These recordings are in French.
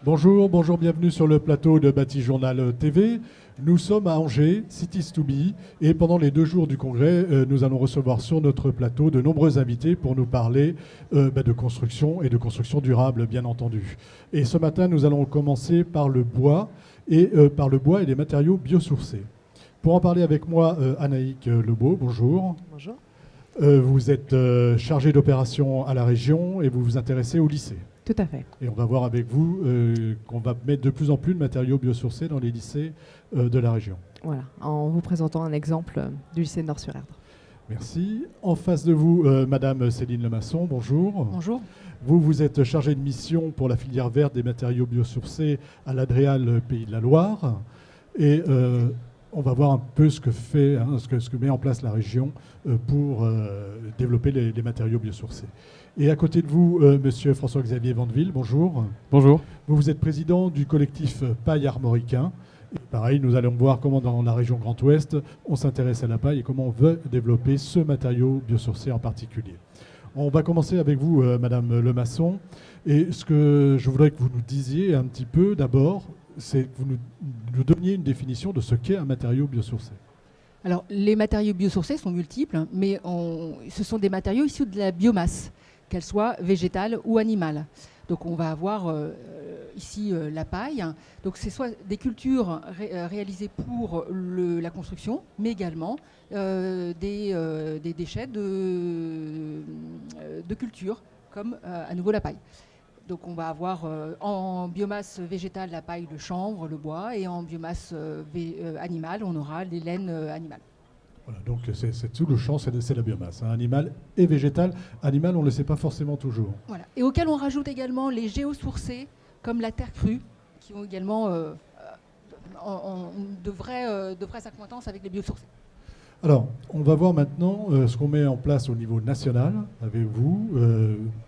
Bonjour, bonjour, bienvenue sur le plateau de Bâti Journal TV. Nous sommes à Angers, Cities to Be, et pendant les 2 jours du congrès, nous allons recevoir sur notre plateau de nombreux invités pour nous parler de construction et de construction durable, bien entendu. Et ce matin, nous allons commencer par le bois et les matériaux biosourcés. Pour en parler avec moi, Anaïque Lebeau, bonjour. Bonjour. Vous êtes chargée d'opération à la région et vous vous intéressez au lycée. Tout à fait. Et on va voir avec vous qu'on va mettre de plus en plus de matériaux biosourcés dans les lycées de la région. Voilà, en vous présentant un exemple du lycée de Nord-sur-Erdre. Merci. En face de vous, Madame Céline Lemasson, bonjour. Bonjour. Vous êtes chargée de mission pour la filière verte des matériaux biosourcés à l'Adréal Pays de la Loire. Et on va voir un peu ce que met en place la région pour développer les matériaux biosourcés. Et à côté de vous, Monsieur François-Xavier Vandeville, bonjour. Bonjour. Vous êtes président du collectif Paille Armoricain. Et pareil, nous allons voir comment dans la région Grand Ouest, on s'intéresse à la paille et comment on veut développer ce matériau biosourcé en particulier. On va commencer avec vous, Madame Lemasson. Et ce que je voudrais que vous nous disiez un petit peu d'abord, c'est que vous nous donniez une définition de ce qu'est un matériau biosourcé. Alors, les matériaux biosourcés sont multiples, mais ce sont des matériaux issus de la biomasse, qu'elle soit végétale ou animale. Donc on va avoir ici la paille. Donc c'est soit des cultures réalisées pour la construction, mais également des déchets de culture, comme à nouveau la paille. Donc on va avoir en biomasse végétale la paille, le chanvre, le bois, et en biomasse animale, on aura les laines animales. Voilà, donc c'est tout le champ, c'est la biomasse, hein, animale et végétale. Animal, on ne le sait pas forcément toujours. Voilà. Et auquel on rajoute également les géosourcés, comme la terre crue, qui ont également de vraies accointances avec les biosourcés. Alors, on va voir maintenant ce qu'on met en place au niveau national avec vous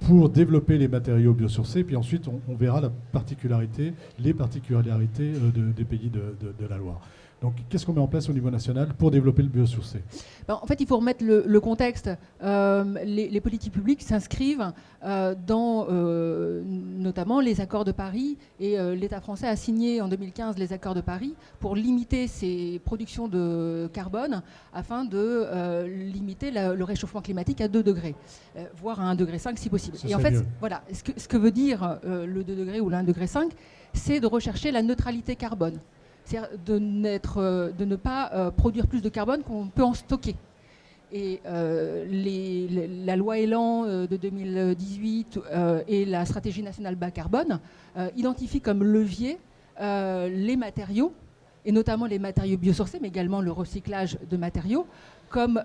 pour développer les matériaux biosourcés. Puis ensuite, on verra les particularités des pays de la Loire. Donc, qu'est-ce qu'on met en place au niveau national pour développer le biosourcé ? En fait, il faut remettre le contexte. Les politiques publiques s'inscrivent dans notamment les accords de Paris. Et l'État français a signé en 2015 les accords de Paris pour limiter ses productions de carbone afin de limiter le réchauffement climatique à 2 degrés, voire à 1,5 degré si possible. Et en fait, voilà, ce que veut dire le 2 degrés ou le 1,5 degré, c'est de rechercher la neutralité carbone. C'est-à-dire de ne pas produire plus de carbone qu'on peut en stocker. Et la loi Elan de 2018 et la stratégie nationale bas carbone identifient comme levier les matériaux, et notamment les matériaux biosourcés, mais également le recyclage de matériaux, comme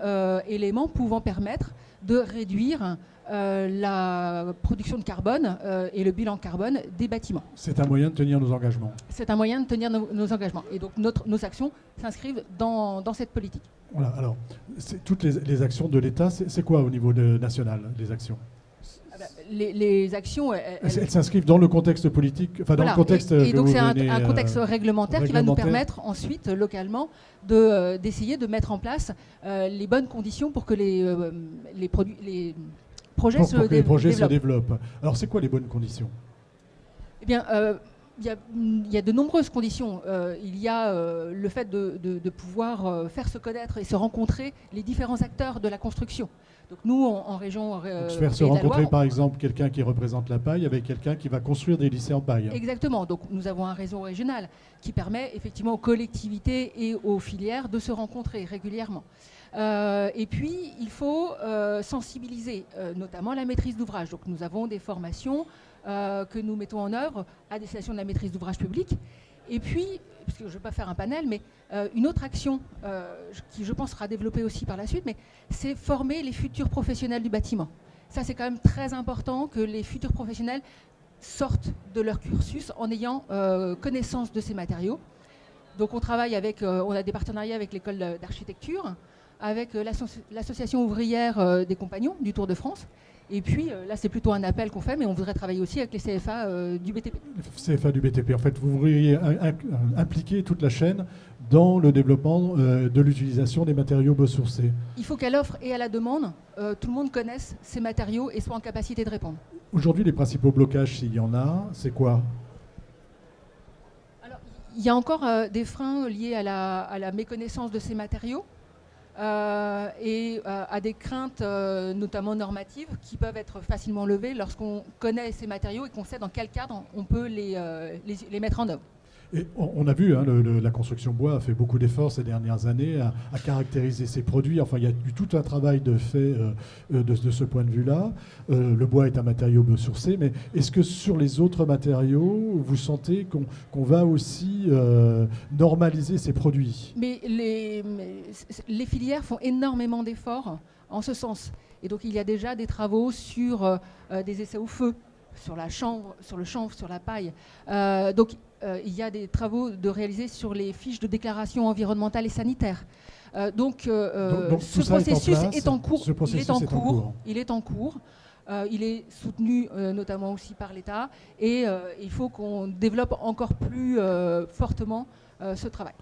éléments pouvant permettre de réduire la production de carbone et le bilan carbone des bâtiments. C'est un moyen de tenir nos engagements. C'est un moyen de tenir nos engagements. Et donc nos actions s'inscrivent dans cette politique. Voilà, alors, toutes les actions de l'État, c'est quoi au niveau national, les actions ? Les actions... Elles s'inscrivent dans le contexte politique, enfin dans le contexte... Et donc c'est un contexte réglementaire qui va nous permettre ensuite, localement, d'essayer de mettre en place les bonnes conditions pour que les projets se développent. Alors c'est quoi les bonnes conditions ? Eh bien, il y a de nombreuses conditions. Il y a le fait de pouvoir faire se connaître et se rencontrer les différents acteurs de la construction. Donc nous, en région... faire se rencontrer, par exemple, quelqu'un qui représente la paille avec quelqu'un qui va construire des lycées en paille. Exactement. Donc nous avons un réseau régional qui permet effectivement aux collectivités et aux filières de se rencontrer régulièrement. Et puis, il faut sensibiliser, notamment la maîtrise d'ouvrage. Donc nous avons des formations que nous mettons en œuvre à destination de la maîtrise d'ouvrage public. Et puis, parce que je ne vais pas faire un panel, mais une autre action qui, je pense, sera développée aussi par la suite, mais c'est former les futurs professionnels du bâtiment. Ça, c'est quand même très important que les futurs professionnels sortent de leur cursus en ayant connaissance de ces matériaux. Donc on travaille on a des partenariats avec l'école d'architecture, avec l'association ouvrière des compagnons du Tour de France. Et puis là, c'est plutôt un appel qu'on fait, mais on voudrait travailler aussi avec les CFA du BTP. CFA du BTP. En fait, vous voudriez impliquer toute la chaîne dans le développement de l'utilisation des matériaux biosourcés. Il faut qu'à l'offre et à la demande, tout le monde connaisse ces matériaux et soit en capacité de répondre. Aujourd'hui, les principaux blocages, s'il y en a, c'est quoi ? il y a encore des freins liés à la méconnaissance de ces matériaux et à des craintes notamment normatives qui peuvent être facilement levées lorsqu'on connaît ces matériaux et qu'on sait dans quel cadre on peut les mettre en œuvre. Et on a vu, la construction bois a fait beaucoup d'efforts ces dernières années à caractériser ses produits. Enfin, il y a eu tout un travail de fait de ce point de vue-là. Le bois est un matériau biosourcé, mais est-ce que sur les autres matériaux, vous sentez qu'on va aussi normaliser ces produits ? Mais les filières font énormément d'efforts en ce sens. Et donc, il y a déjà des travaux sur des essais au feu, sur le chanvre, sur la paille. Il y a des travaux réalisés sur les fiches de déclaration environnementale et sanitaire. Donc ce processus est en cours. Il est en cours. Il est soutenu notamment aussi par l'État. Et il faut qu'on développe encore plus fortement ce travail.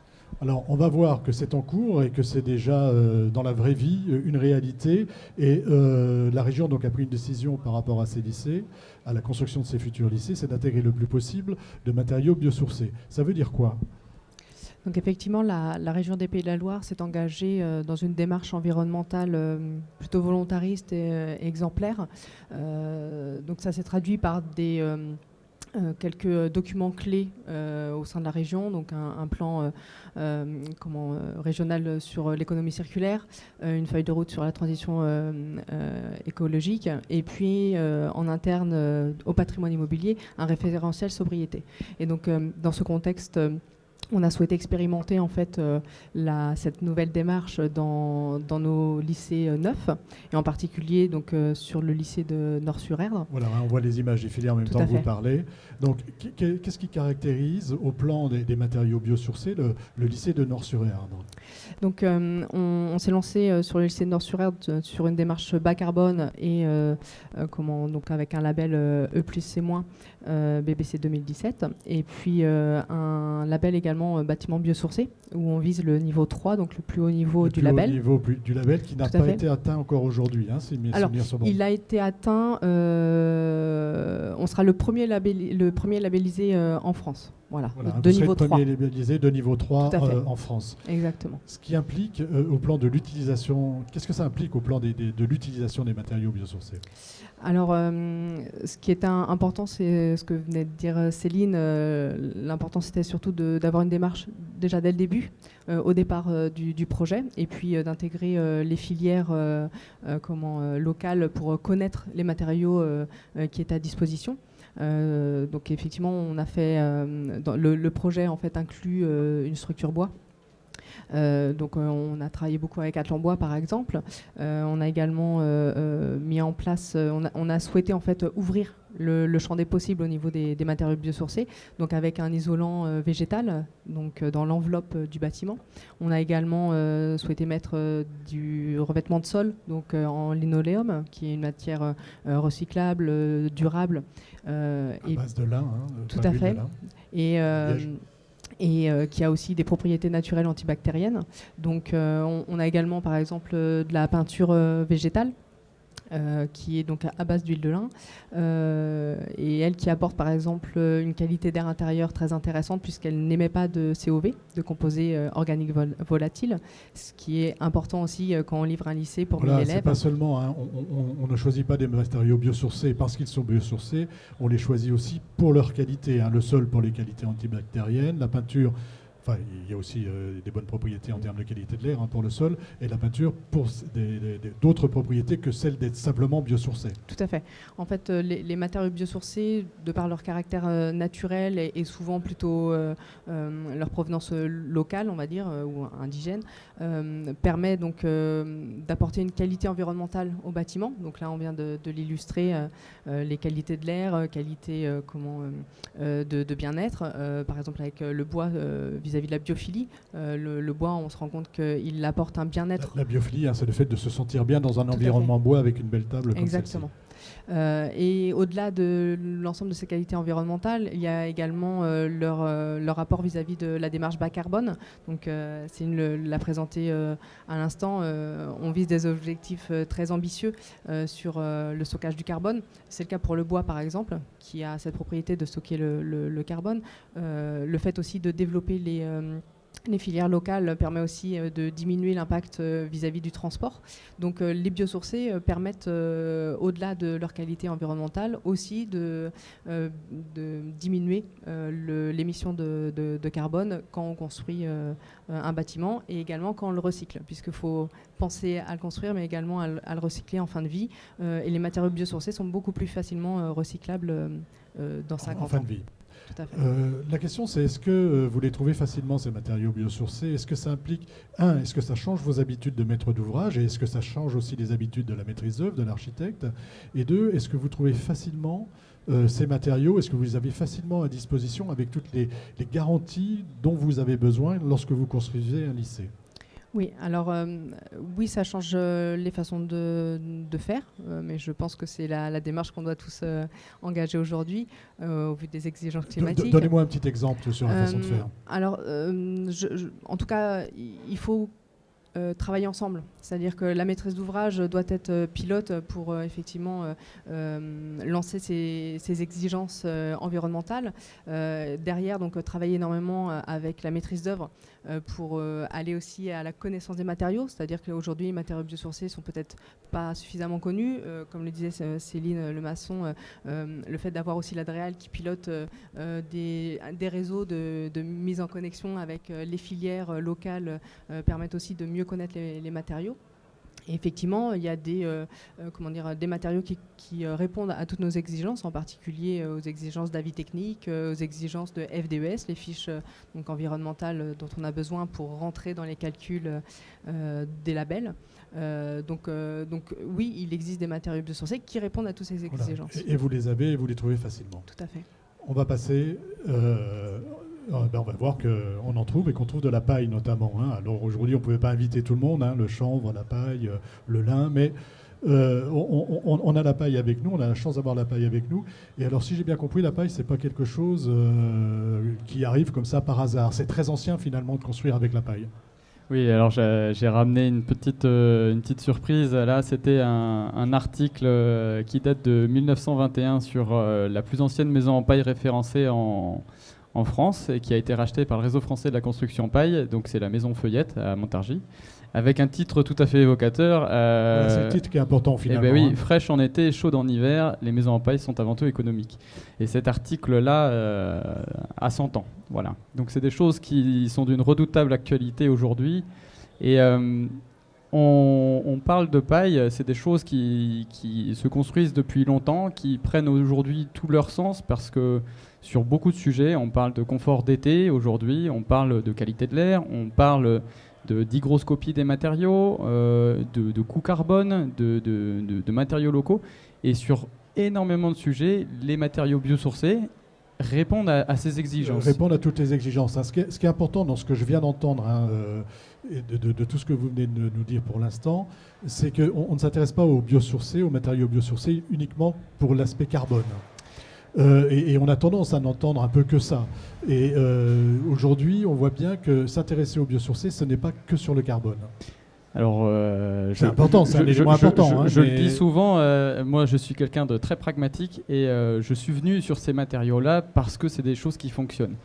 Alors, on va voir que c'est en cours et que c'est déjà dans la vraie vie une réalité. Et la région donc, a pris une décision par rapport à ces lycées, à la construction de ces futurs lycées, c'est d'intégrer le plus possible de matériaux biosourcés. Ça veut dire quoi ? Donc effectivement, la région des Pays de la Loire s'est engagée dans une démarche environnementale plutôt volontariste et exemplaire. Donc ça s'est traduit par quelques documents clés au sein de la région, donc un plan régional sur l'économie circulaire, une feuille de route sur la transition écologique, et puis en interne au patrimoine immobilier, un référentiel sobriété. Et donc dans ce contexte, on a souhaité expérimenter en fait cette nouvelle démarche dans nos lycées neufs, et en particulier donc, sur le lycée de Nort-sur-Erdre. Voilà, on voit les images défiler en même temps que vous parlez. Donc, qu'est-ce qui caractérise au plan des matériaux biosourcés le lycée de Nort-sur-Erdre ? Donc, on s'est lancé sur le lycée de Nort-sur-Erdre sur une démarche bas carbone et donc avec un label E+C- BBC 2017, et puis un label également bâtiment biosourcé, où on vise le niveau 3, donc le plus haut niveau du label. Le plus haut niveau du label qui n'a pas été atteint encore aujourd'hui, si mes souvenirs sont bons. Il a été atteint, on sera le premier labellisé en France. Voilà, de niveau 3. Premier labellisé de niveau 3 en France. Exactement. Ce qui implique au plan de l'utilisation, qu'est-ce que ça implique au plan de l'utilisation des matériaux biosourcés ? Alors, ce qui est important, c'est ce que venait de dire Céline. L'important, c'était surtout d'avoir une démarche déjà dès le début, au départ du projet, et puis d'intégrer les filières locales pour connaître les matériaux qui étaient à disposition. Donc effectivement, on a fait le projet en fait inclut une structure bois. Donc on a travaillé beaucoup avec Atlan Bois par exemple. On a également mis en place, on a souhaité en fait ouvrir le champ des possibles au niveau des matériaux biosourcés, donc avec un isolant végétal, donc dans l'enveloppe du bâtiment. On a également souhaité mettre du revêtement de sol, donc en linoléum, qui est une matière recyclable, durable. À base de lin, tout à fait. Et qui a aussi des propriétés naturelles antibactériennes. Donc on a également par exemple de la peinture végétale, qui est donc à base d'huile de lin, et elle qui apporte par exemple une qualité d'air intérieur très intéressante puisqu'elle n'émet pas de COV, de composés organiques volatiles, ce qui est important aussi quand on livre un lycée pour 1000 élèves. C'est pas seulement, on ne choisit pas des matériaux biosourcés parce qu'ils sont biosourcés, on les choisit aussi pour leur qualité. Le sol pour les qualités antibactériennes, la peinture. Enfin, il y a aussi des bonnes propriétés en termes de qualité de l'air pour le sol, et la peinture pour d'autres propriétés que celles d'être simplement biosourcées. Tout à fait. En fait, les matériaux biosourcés, de par leur caractère naturel et souvent plutôt leur provenance locale, on va dire, ou indigène, permet donc d'apporter une qualité environnementale au bâtiment. Donc là, on vient de l'illustrer, les qualités de l'air, qualité de bien-être. Par exemple, avec le bois vis-à-vis de la biophilie. Le bois, on se rend compte qu'il apporte un bien-être. La biophilie, c'est le fait de se sentir bien dans un environnement bois avec une belle table comme exactement. celle-ci. Et au-delà de l'ensemble de ces qualités environnementales, il y a également leur rapport vis-à-vis de la démarche bas carbone. Donc, Céline l'a présenté à l'instant. On vise des objectifs très ambitieux sur le stockage du carbone. C'est le cas pour le bois, par exemple, qui a cette propriété de stocker le carbone. Le fait aussi de développer les filières locales permet aussi de diminuer l'impact vis-à-vis du transport. Donc les biosourcés permettent, au-delà de leur qualité environnementale, aussi de diminuer l'émission de carbone quand on construit un bâtiment et également quand on le recycle, puisqu'il faut penser à le construire mais également à le recycler en fin de vie. Et les matériaux biosourcés sont beaucoup plus facilement recyclables dans 50 ans. En fin de vie. Tout à fait. La question, c'est est-ce que vous les trouvez facilement, ces matériaux biosourcés? Est-ce que ça implique, est-ce que ça change vos habitudes de maître d'ouvrage? Et est-ce que ça change aussi les habitudes de la maîtrise d'œuvre, de l'architecte? Et deux, est-ce que vous trouvez facilement ces matériaux? Est-ce que vous les avez facilement à disposition avec toutes les garanties dont vous avez besoin lorsque vous construisez un lycée? Oui, alors oui, ça change les façons de faire, mais je pense que c'est la démarche qu'on doit tous engager aujourd'hui au vu des exigences climatiques. Donnez-moi un petit exemple sur la façon de faire. Alors, en tout cas, il faut travailler ensemble. C'est-à-dire que la maîtrise d'ouvrage doit être pilote pour effectivement lancer ces exigences environnementales. Derrière, donc, travailler énormément avec la maîtrise d'œuvre pour aller aussi à la connaissance des matériaux. C'est-à-dire qu'aujourd'hui, les matériaux biosourcés sont peut-être pas suffisamment connus. Comme le disait Céline Lemasson, le fait d'avoir aussi l'Adréal qui pilote des réseaux de mise en connexion avec les filières locales permettent aussi de mieux connaître les matériaux. Et effectivement, il y a des matériaux qui répondent à toutes nos exigences, en particulier aux exigences d'avis technique, aux exigences de FDES, les fiches donc environnementales dont on a besoin pour rentrer dans les calculs des labels. Donc oui, il existe des matériaux biosourcés qui répondent à toutes ces exigences. Voilà. Et vous les avez et vous les trouvez facilement. Tout à fait. On va passer... on va voir qu'on en trouve et qu'on trouve de la paille notamment. Alors aujourd'hui, on ne pouvait pas inviter tout le monde, le chanvre, la paille, le lin, mais on a la paille avec nous, on a la chance d'avoir la paille avec nous. Et alors, si j'ai bien compris, la paille, ce n'est pas quelque chose qui arrive comme ça par hasard. C'est très ancien finalement de construire avec la paille. Oui, alors j'ai ramené une petite surprise. Là, c'était un article qui date de 1921 sur la plus ancienne maison en paille référencée en France et qui a été rachetée par le réseau français de la construction paille. Donc c'est la maison Feuillette à Montargis, avec un titre tout à fait évocateur. Voilà, c'est le titre qui est important finalement. Eh ben oui, fraîche en été, chaude en hiver, les maisons en paille sont avant tout économiques. Et cet article-là a 100 ans. Voilà. Donc c'est des choses qui sont d'une redoutable actualité aujourd'hui. Et on parle de paille, c'est des choses qui se construisent depuis longtemps, qui prennent aujourd'hui tout leur sens parce que sur beaucoup de sujets, on parle de confort d'été aujourd'hui, on parle de qualité de l'air, on parle d'hygroscopie des matériaux, de coût carbone, de matériaux locaux. Et sur énormément de sujets, les matériaux biosourcés répondent à ces exigences. Répondent à toutes les exigences. Ce qui est important dans ce que je viens d'entendre, et de tout ce que vous venez de nous dire pour l'instant, c'est qu'on ne s'intéresse pas aux biosourcés, aux matériaux biosourcés uniquement pour l'aspect carbone. Et on a tendance à n'entendre un peu que ça. Et aujourd'hui, on voit bien que s'intéresser aux biosourcés, ce n'est pas que sur le carbone. Alors, c'est important, c'est un élément important. Je le dis souvent, moi je suis quelqu'un de très pragmatique et je suis venu sur ces matériaux-là parce que c'est des choses qui fonctionnent.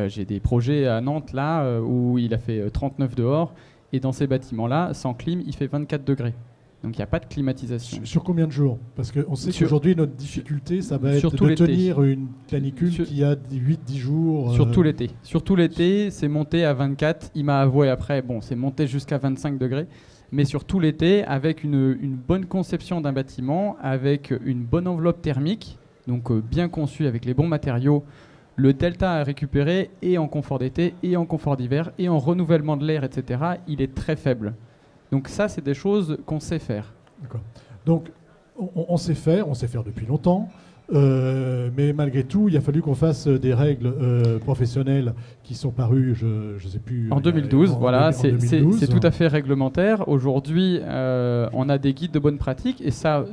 J'ai des projets à Nantes là où il a fait 39 dehors et dans ces bâtiments-là, sans clim, il fait 24 degrés. Donc il n'y a pas de climatisation. Sur combien de jours? Parce qu'on sait qu'aujourd'hui, notre difficulté, ça va être de tenir une canicule qui a 8-10 jours. Sur tout l'été. Sur tout l'été, c'est monté à 24. Il m'a avoué après, c'est monté jusqu'à 25 degrés. Mais sur tout l'été, avec une bonne conception d'un bâtiment, avec une bonne enveloppe thermique, donc bien conçue avec les bons matériaux, le delta à récupérer et en confort d'été, et en confort d'hiver, et en renouvellement de l'air, etc., il est très faible. Donc ça, c'est des choses qu'on sait faire. D'accord. Donc on sait faire depuis longtemps. Mais malgré tout, il a fallu qu'on fasse des règles professionnelles qui sont parues, je ne sais plus... En 2012, voilà, c'est 2012. tout à fait réglementaire. Aujourd'hui, on a des guides de bonne pratique, et ça,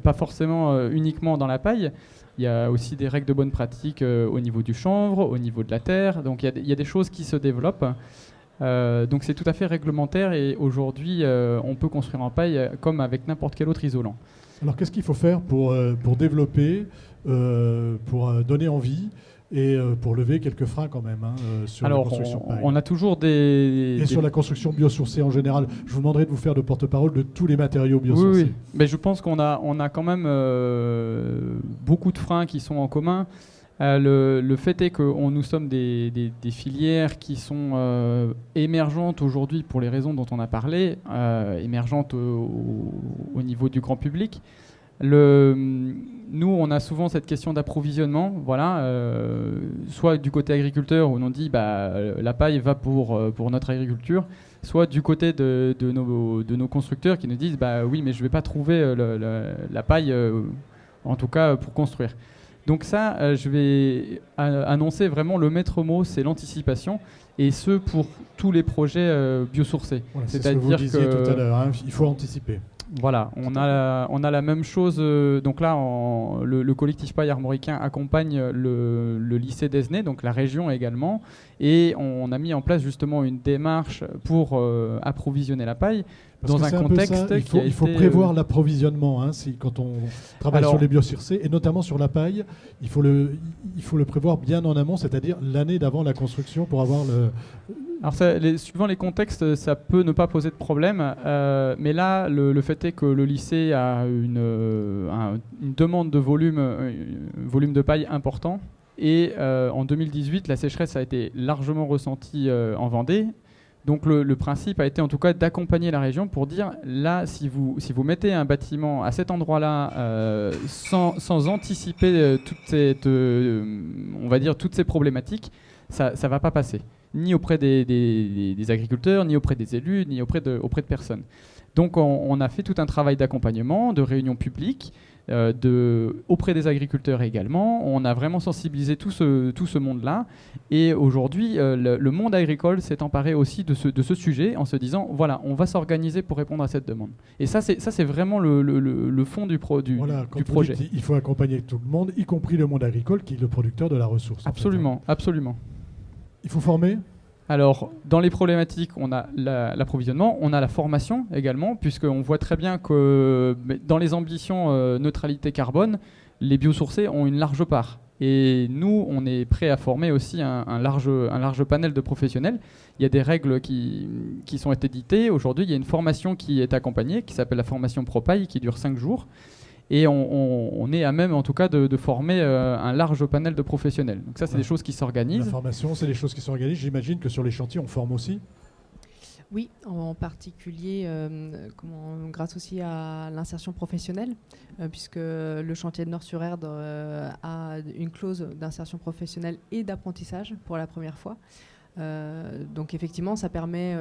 pas forcément uniquement dans la paille. Il y a aussi des règles de bonne pratique au niveau du chanvre, au niveau de la terre. Donc il y a des choses qui se développent. Donc c'est tout à fait réglementaire, et aujourd'hui, on peut construire en paille comme avec n'importe quel autre isolant. Alors qu'est-ce qu'il faut faire pour développer, pour donner envie et pour lever quelques freins quand même sur la construction paille? On a toujours des... sur la construction biosourcée en général. Je vous demanderai de vous faire le porte-parole de tous les matériaux biosourcés. Oui. Mais je pense qu'on a quand même beaucoup de freins qui sont en commun. Le fait est que nous sommes des filières qui sont émergentes aujourd'hui pour les raisons dont on a parlé, émergentes au niveau du grand public. Nous, on a souvent cette question d'approvisionnement, voilà, soit du côté agriculteur où on dit la paille va pour notre agriculture, soit du côté de nos constructeurs qui nous disent oui, mais je ne vais pas trouver la paille, en tout cas pour construire. Donc ça, je vais annoncer vraiment le maître mot, c'est l'anticipation, et ce pour tous les projets biosourcés. Voilà, c'est ce que vous disiez tout à l'heure, il faut anticiper. Voilà, on a la même chose. Donc là, le collectif paille armoricain accompagne le lycée d'Esnay, donc la région également, et on a mis en place justement une démarche pour approvisionner la paille. Dans un contexte il faut prévoir l'approvisionnement quand on travaille sur les biosourcés, et notamment sur la paille, il faut le prévoir bien en amont, c'est-à-dire l'année d'avant la construction pour avoir le... Alors suivant les contextes, ça peut ne pas poser de problème, mais là, le fait est que le lycée a une demande de volume de paille important, et en 2018, la sécheresse a été largement ressentie en Vendée. Donc le principe a été en tout cas d'accompagner la région pour dire, là, si vous mettez un bâtiment à cet endroit-là sans anticiper on va dire, toutes ces problématiques, ça ne va pas passer, ni auprès des agriculteurs, ni auprès des élus, ni auprès de personne. Donc on a fait tout un travail d'accompagnement, de réunion publique, auprès des agriculteurs également. On a vraiment sensibilisé tout ce monde-là. Et aujourd'hui, le monde agricole s'est emparé aussi de ce sujet en se disant, voilà, on va s'organiser pour répondre à cette demande. Et ça, c'est vraiment le fond du projet. Dites, il faut accompagner tout le monde, y compris le monde agricole, qui est le producteur de la ressource. Absolument, absolument. Il faut former ? Alors, dans les problématiques, on a l'approvisionnement, on a la formation également, puisqu'on voit très bien que dans les ambitions neutralité carbone, les biosourcés ont une large part. Et nous, on est prêt à former aussi un large panel de professionnels. Il y a des règles qui sont éditées. Aujourd'hui, il y a une formation qui est accompagnée, qui s'appelle la formation ProPaille, qui dure 5 jours. Et on est à même, en tout cas, de former un large panel de professionnels. Donc ça, c'est des choses qui s'organisent. La formation, c'est des choses qui s'organisent. J'imagine que sur les chantiers, on forme aussi. Oui, en particulier grâce aussi à l'insertion professionnelle, puisque le chantier de Nord-sur-Erdre a une clause d'insertion professionnelle et d'apprentissage pour la première fois. Donc effectivement, ça permet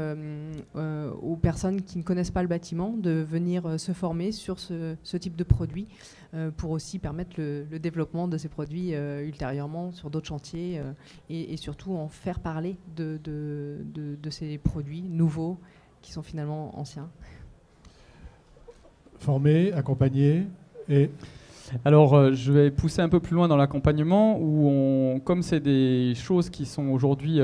aux personnes qui ne connaissent pas le bâtiment de venir se former sur ce type de produit pour aussi permettre le développement de ces produits ultérieurement sur d'autres chantiers et surtout en faire parler de ces produits nouveaux qui sont finalement anciens. Former, accompagner et... Alors, je vais pousser un peu plus loin dans l'accompagnement, où comme c'est des choses qui sont aujourd'hui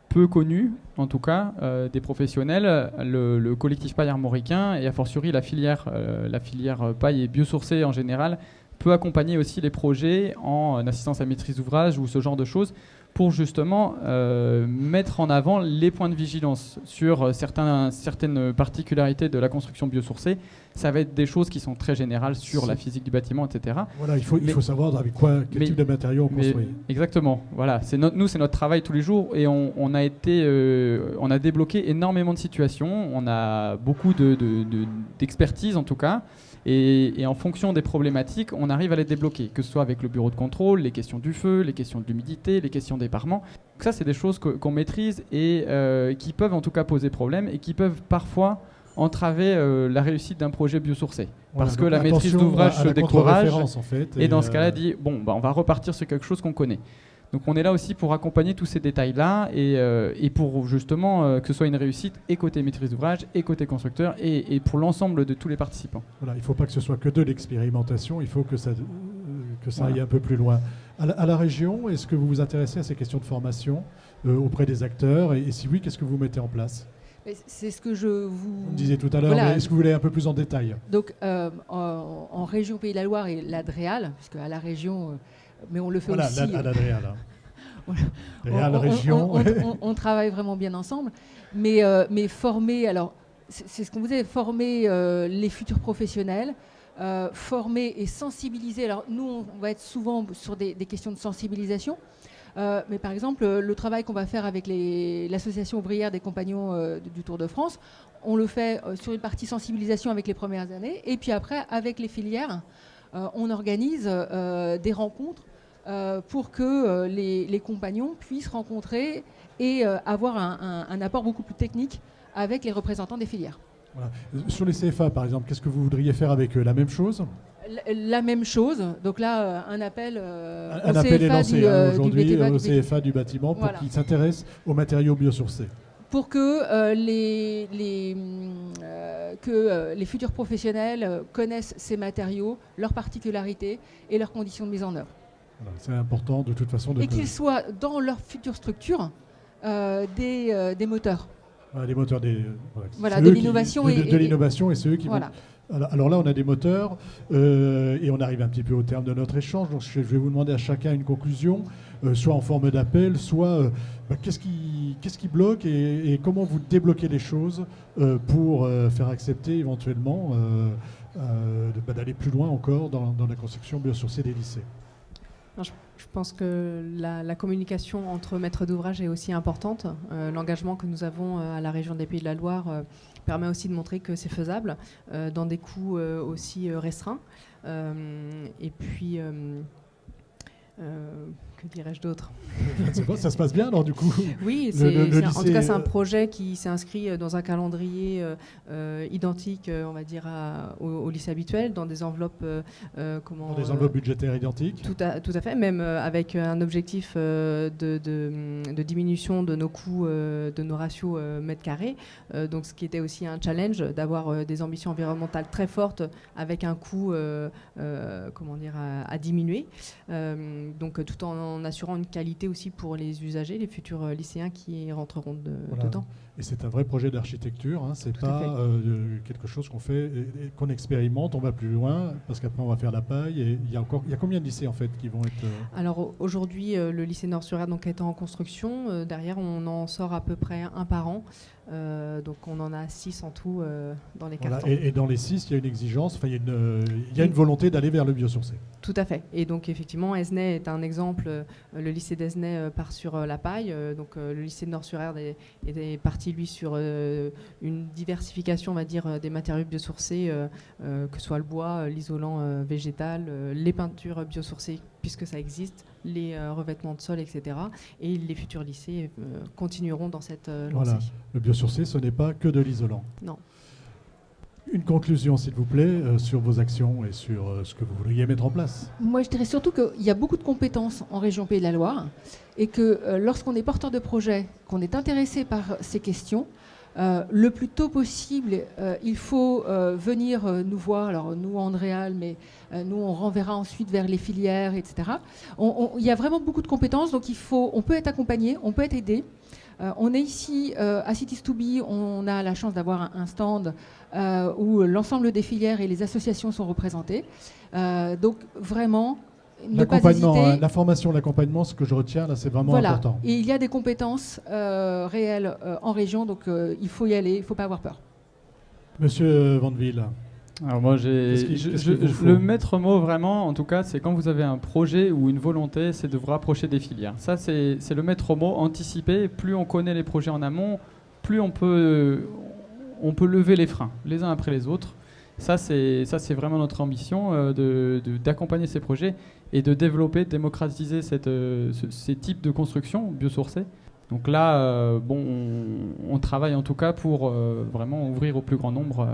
peu connues, en tout cas, des professionnels, le collectif paille armoricain, et a fortiori la filière paille et biosourcée en général, peut accompagner aussi les projets en assistance à maîtrise d'ouvrage ou ce genre de choses, pour justement mettre en avant les points de vigilance sur certaines particularités de la construction biosourcée. Ça va être des choses qui sont très générales sur la physique du bâtiment, etc. Voilà, il faut savoir avec quel type de matériaux on construit. Exactement. Voilà, c'est notre travail tous les jours, et on a débloqué énormément de situations. On a beaucoup d'expertise en tout cas. Et en fonction des problématiques, on arrive à les débloquer, que ce soit avec le bureau de contrôle, les questions du feu, les questions de l'humidité, les questions d'éparement. Donc ça, c'est des choses qu'on maîtrise et qui peuvent en tout cas poser problème et qui peuvent parfois entraver la réussite d'un projet biosourcé. Voilà, Parce que donc la maîtrise attention d'ouvrage à se la décourage. contre-référence, en fait, Et dans ce cas-là, dit bon, on va repartir sur quelque chose qu'on connaît. Donc on est là aussi pour accompagner tous ces détails-là et pour justement que ce soit une réussite et côté maîtrise d'ouvrage et côté constructeur et pour l'ensemble de tous les participants. Voilà, il ne faut pas que ce soit que de l'expérimentation, il faut que ça Voilà. aille un peu plus loin. À la région, est-ce que vous vous intéressez à ces questions de formation auprès des acteurs et si oui, qu'est-ce que vous mettez en place? C'est ce que je vous... Vous me disiez tout à l'heure, Voilà. mais est-ce que vous voulez un peu plus en détail? Donc, en région Pays de la Loire et l'ADREAL, puisque à la région, mais on le fait Voilà, aussi... à l'ADREAL. Voilà. Réal, région. On travaille vraiment bien ensemble, mais former, alors c'est ce qu'on vous dit, former les futurs professionnels, former et sensibiliser. Alors nous, on va être souvent sur des questions de sensibilisation, mais par exemple, le travail qu'on va faire avec l'association ouvrière des compagnons du Tour de France, on le fait sur une partie sensibilisation avec les premières années, et puis après, avec les filières, on organise des rencontres pour que les compagnons puissent rencontrer et avoir un apport beaucoup plus technique avec les représentants des filières. Voilà. Sur les CFA, par exemple, qu'est-ce que vous voudriez faire avec eux? La même chose? La même chose. Donc là, un appel Un appel est lancé aujourd'hui au CFA du bâtiment pour qu'ils s'intéressent aux matériaux biosourcés. Pour que les futurs professionnels connaissent ces matériaux, leurs particularités et leurs conditions de mise en œuvre. Voilà, c'est important de toute façon. Et qu'ils soient dans leur future structure des moteurs. Voilà, les moteurs voilà, de l'innovation. De l'innovation et ceux qui voilà. vont... Alors là, on a des moteurs et on arrive un petit peu au terme de notre échange. Donc je vais vous demander à chacun une conclusion, soit en forme d'appel, soit qu'est-ce qui bloque et comment vous débloquez les choses pour faire accepter éventuellement d'aller plus loin encore dans la construction biosourcée des lycées. Je pense que la communication entre maîtres d'ouvrage est aussi importante. L'engagement que nous avons à la région des Pays de la Loire permet aussi de montrer que c'est faisable dans des coûts aussi restreints. Et puis, que dirais-je d'autre? Je ne sais pas, ça se passe bien alors du coup? Oui, en tout cas c'est un projet qui s'est inscrit dans un calendrier identique, on va dire, au lycée habituel, dans des enveloppes... dans des enveloppes budgétaires identiques? Tout à fait, même avec un objectif de diminution de nos coûts, de nos ratios mètres carrés. Donc ce qui était aussi un challenge, d'avoir des ambitions environnementales très fortes avec un coût à diminuer. Donc tout en assurant une qualité aussi pour les usagers, les futurs lycéens qui rentreront dedans. Et c'est un vrai projet d'architecture, hein. C'est pas quelque chose qu'on fait, qu'on expérimente, on va plus loin, parce qu'après on va faire la paille. Et il y a combien de lycées en fait qui vont être... Alors aujourd'hui, le lycée Nord-sur-Erdre est en construction. Derrière, on en sort à peu près un par an. Donc on en a 6 en tout dans les cartons. Et dans les 6, il y a une exigence, il y a une volonté d'aller vers le biosourcé. Tout à fait. Et donc effectivement, Esnay est un exemple. Le lycée d'Esnay part sur la paille. Donc le lycée de Nord-sur-Erdre est parti lui sur une diversification, on va dire, des matériaux biosourcés, que ce soit le bois, l'isolant végétal, les peintures biosourcées puisque ça existe, les revêtements de sol, etc. Et les futurs lycées continueront dans cette lancée. Voilà. Le biosourcé, ce n'est pas que de l'isolant. Non. Une conclusion, s'il vous plaît, sur vos actions et sur ce que vous voudriez mettre en place. Moi, je dirais surtout qu'il y a beaucoup de compétences en région Pays de la Loire et que lorsqu'on est porteur de projet, qu'on est intéressé par ces questions, le plus tôt possible, il faut venir nous voir. Alors nous, Andréal, mais nous, on renverra ensuite vers les filières, etc. Il y a vraiment beaucoup de compétences, donc on peut être accompagné, on peut être aidé. On est ici à Cities2Be, on a la chance d'avoir un stand où l'ensemble des filières et les associations sont représentées. Donc vraiment, ne pas hésiter. La formation, l'accompagnement, ce que je retiens là, c'est vraiment important. Et il y a des compétences réelles en région, donc il faut y aller, il ne faut pas avoir peur. Monsieur Vandeville. Alors moi, le maître mot vraiment, en tout cas, c'est quand vous avez un projet ou une volonté, c'est de vous rapprocher des filières. Ça, c'est le maître mot, anticiper. Plus on connaît les projets en amont, plus on peut lever les freins, les uns après les autres. Ça, c'est vraiment notre ambition, d'accompagner ces projets et de développer, de démocratiser ces types de construction biosourcées Donc là, on travaille en tout cas pour vraiment ouvrir au plus grand nombre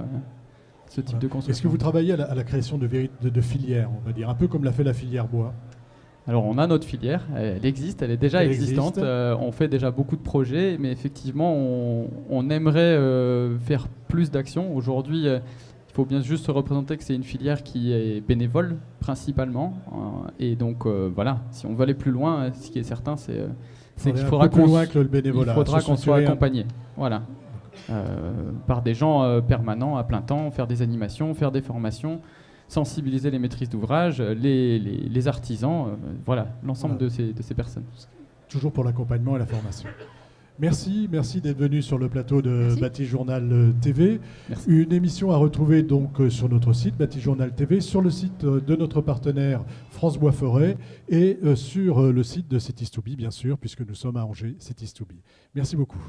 ce type de construction. Est-ce que vous travaillez à la création de filières, on va dire, un peu comme l'a fait la filière bois? Alors on a notre filière, elle existe, elle est déjà existante, on fait déjà beaucoup de projets, mais effectivement on aimerait faire plus d'actions. Aujourd'hui, il faut bien juste se représenter que c'est une filière qui est bénévole principalement, et donc voilà, si on veut aller plus loin, ce qui est certain, c'est qu'il faudra qu'on soit accompagné. Voilà. Par des gens permanents à plein temps, faire des animations, faire des formations, sensibiliser les maîtrises d'ouvrage, les artisans, voilà, l'ensemble de ces personnes. Toujours pour l'accompagnement et la formation. Merci d'être venu sur le plateau de Bâti-Journal TV. Merci. Une émission à retrouver donc sur notre site Bâti-Journal TV, sur le site de notre partenaire France Bois Forêt et sur le site de Cities2B, bien sûr, puisque nous sommes à Angers, Cities2B. Merci beaucoup.